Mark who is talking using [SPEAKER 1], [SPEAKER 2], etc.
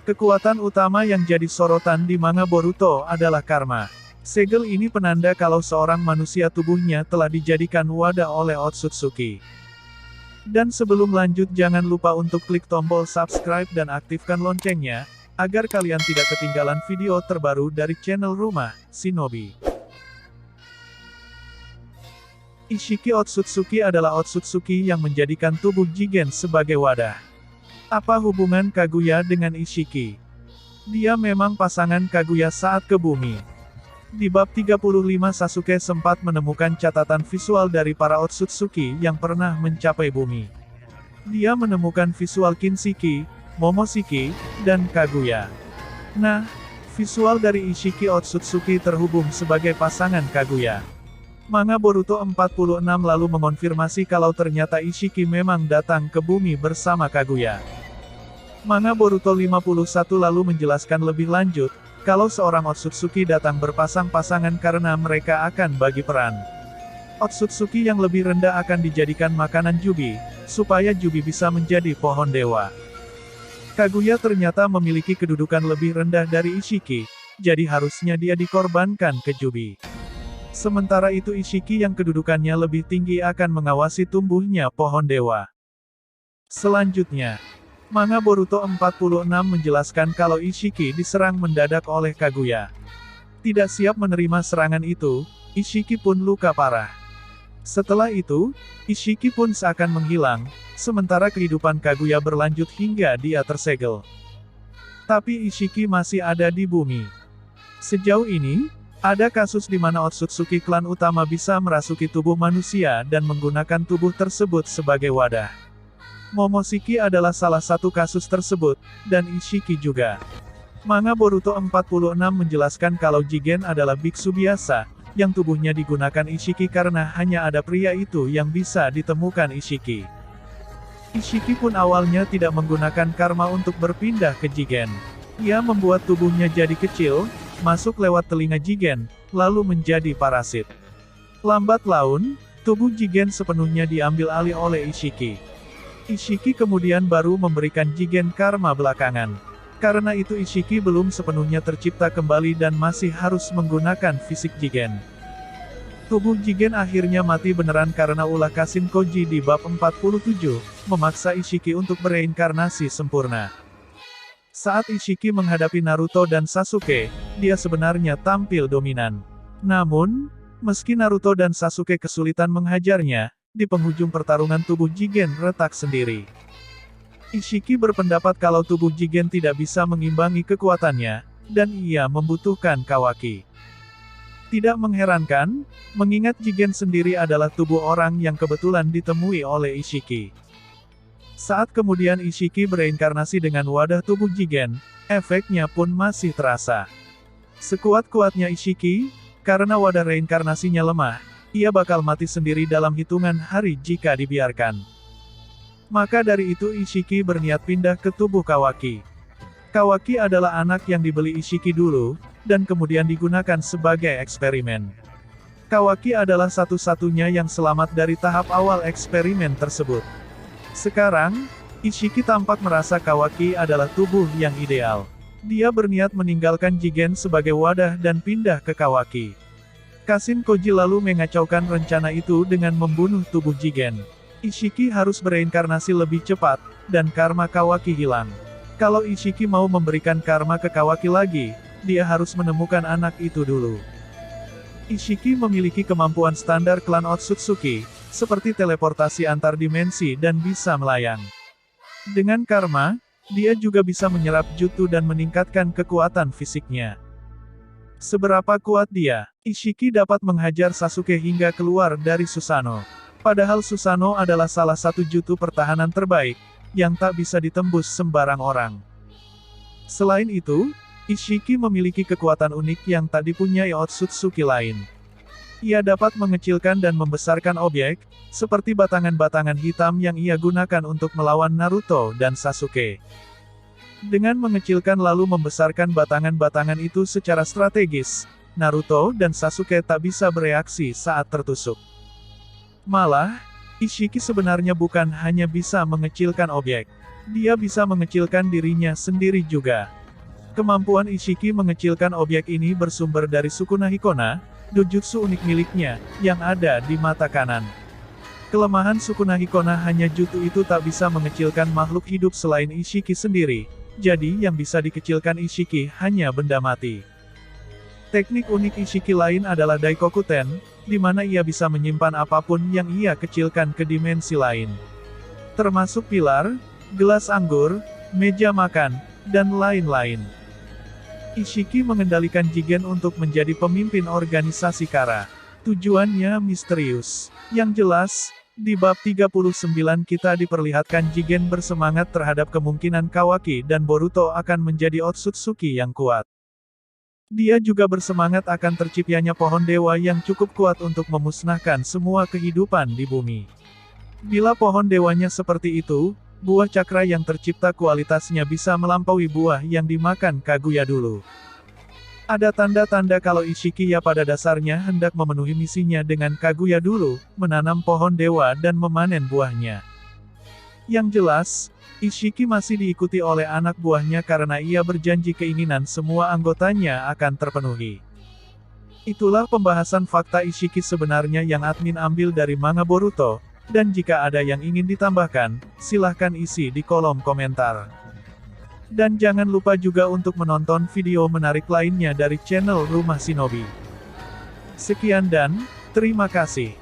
[SPEAKER 1] Kekuatan utama yang jadi sorotan di manga Boruto adalah karma. Segel ini penanda kalau seorang manusia tubuhnya telah dijadikan wadah oleh Otsutsuki. Dan sebelum lanjut jangan lupa untuk klik tombol subscribe dan aktifkan loncengnya, agar kalian tidak ketinggalan video terbaru dari channel Rumah Shinobi. Ishiki Otsutsuki adalah Otsutsuki yang menjadikan tubuh Jigen sebagai wadah. Apa hubungan Kaguya dengan Ishiki? Dia memang pasangan Kaguya saat ke bumi. Di bab 35 Sasuke sempat menemukan catatan visual dari para Otsutsuki yang pernah mencapai bumi. Dia menemukan visual Kinshiki, Momoshiki, dan Kaguya. Nah, visual dari Ishiki Otsutsuki terhubung sebagai pasangan Kaguya. Manga Boruto 46 lalu mengonfirmasi kalau ternyata Ishiki memang datang ke bumi bersama Kaguya. Manga Boruto 51 lalu menjelaskan lebih lanjut, kalau seorang Otsutsuki datang berpasang-pasangan karena mereka akan bagi peran. Otsutsuki yang lebih rendah akan dijadikan makanan Jubi, supaya Jubi bisa menjadi pohon dewa. Kaguya ternyata memiliki kedudukan lebih rendah dari Ishiki, jadi harusnya dia dikorbankan ke Jubi. Sementara itu Ishiki yang kedudukannya lebih tinggi akan mengawasi tumbuhnya pohon dewa. Selanjutnya, manga Boruto 46 menjelaskan kalau Ishiki diserang mendadak oleh Kaguya. Tidak siap menerima serangan itu, Ishiki pun luka parah. Setelah itu, Ishiki pun seakan menghilang, sementara kehidupan Kaguya berlanjut hingga dia tersegel. Tapi Ishiki masih ada di bumi. Sejauh ini, ada kasus di mana Otsutsuki klan utama bisa merasuki tubuh manusia dan menggunakan tubuh tersebut sebagai wadah. Momoshiki adalah salah satu kasus tersebut, dan Ishiki juga. Manga Boruto 46 menjelaskan kalau Jigen adalah biksu biasa, yang tubuhnya digunakan Ishiki karena hanya ada pria itu yang bisa ditemukan Ishiki. Ishiki pun awalnya tidak menggunakan karma untuk berpindah ke Jigen. Ia membuat tubuhnya jadi kecil, masuk lewat telinga Jigen, lalu menjadi parasit. Lambat laun, tubuh Jigen sepenuhnya diambil alih oleh Ishiki. Ishiki kemudian baru memberikan Jigen karma belakangan. Karena itu Ishiki belum sepenuhnya tercipta kembali dan masih harus menggunakan fisik Jigen. Tubuh Jigen akhirnya mati beneran karena ulah Kashin Koji di bab 47, memaksa Ishiki untuk bereinkarnasi sempurna. Saat Ishiki menghadapi Naruto dan Sasuke, dia sebenarnya tampil dominan. Namun, meski Naruto dan Sasuke kesulitan menghajarnya, di penghujung pertarungan tubuh Jigen retak sendiri. Ishiki berpendapat kalau tubuh Jigen tidak bisa mengimbangi kekuatannya, dan ia membutuhkan Kawaki. Tidak mengherankan, mengingat Jigen sendiri adalah tubuh orang yang kebetulan ditemui oleh Ishiki. Saat kemudian Ishiki bereinkarnasi dengan wadah tubuh Jigen, efeknya pun masih terasa. Sekuat-kuatnya Ishiki, karena wadah reinkarnasinya lemah, ia bakal mati sendiri dalam hitungan hari jika dibiarkan. Maka dari itu Ishiki berniat pindah ke tubuh Kawaki. Kawaki adalah anak yang dibeli Ishiki dulu, dan kemudian digunakan sebagai eksperimen. Kawaki adalah satu-satunya yang selamat dari tahap awal eksperimen tersebut. Sekarang, Ishiki tampak merasa Kawaki adalah tubuh yang ideal. Dia berniat meninggalkan Jigen sebagai wadah dan pindah ke Kawaki. Kashin Koji lalu mengacaukan rencana itu dengan membunuh tubuh Jigen. Ishiki harus bereinkarnasi lebih cepat, dan karma Kawaki hilang. Kalau Ishiki mau memberikan karma ke Kawaki lagi, dia harus menemukan anak itu dulu. Ishiki memiliki kemampuan standar klan Otsutsuki, seperti teleportasi antar dimensi dan bisa melayang. Dengan karma, dia juga bisa menyerap jutsu dan meningkatkan kekuatan fisiknya. Seberapa kuat dia, Ishiki dapat menghajar Sasuke hingga keluar dari Susanoo. Padahal Susanoo adalah salah satu jutsu pertahanan terbaik, yang tak bisa ditembus sembarang orang. Selain itu, Ishiki memiliki kekuatan unik yang tak dipunyai Otsutsuki lain. Ia dapat mengecilkan dan membesarkan objek, seperti batangan-batangan hitam yang ia gunakan untuk melawan Naruto dan Sasuke. Dengan mengecilkan lalu membesarkan batangan-batangan itu secara strategis, Naruto dan Sasuke tak bisa bereaksi saat tertusuk. Malah, Ishiki sebenarnya bukan hanya bisa mengecilkan objek. Dia bisa mengecilkan dirinya sendiri juga. Kemampuan Ishiki mengecilkan objek ini bersumber dari Sukuna Hikona, dojutsu unik miliknya, yang ada di mata kanan. Kelemahan Sukuna Hikona hanya jutsu itu tak bisa mengecilkan makhluk hidup selain Ishiki sendiri, jadi yang bisa dikecilkan Ishiki hanya benda mati. Teknik unik Ishiki lain adalah Daikokuten, di mana ia bisa menyimpan apapun yang ia kecilkan ke dimensi lain. Termasuk pilar, gelas anggur, meja makan, dan lain-lain. Ishiki mengendalikan Jigen untuk menjadi pemimpin organisasi Kara. Tujuannya misterius. Yang jelas, di bab 39 kita diperlihatkan Jigen bersemangat terhadap kemungkinan Kawaki dan Boruto akan menjadi Otsutsuki yang kuat. Dia juga bersemangat akan terciptanya pohon dewa yang cukup kuat untuk memusnahkan semua kehidupan di bumi. Bila pohon dewanya seperti itu, buah cakra yang tercipta kualitasnya bisa melampaui buah yang dimakan Kaguya dulu. Ada tanda-tanda kalau Ishiki ya pada dasarnya hendak memenuhi misinya dengan Kaguya dulu, menanam pohon dewa dan memanen buahnya. Yang jelas, Ishiki masih diikuti oleh anak buahnya karena ia berjanji keinginan semua anggotanya akan terpenuhi. Itulah pembahasan fakta Ishiki sebenarnya yang admin ambil dari manga Boruto, dan jika ada yang ingin ditambahkan, silahkan isi di kolom komentar. Dan jangan lupa juga untuk menonton video menarik lainnya dari channel Rumah Shinobi. Sekian dan terima kasih.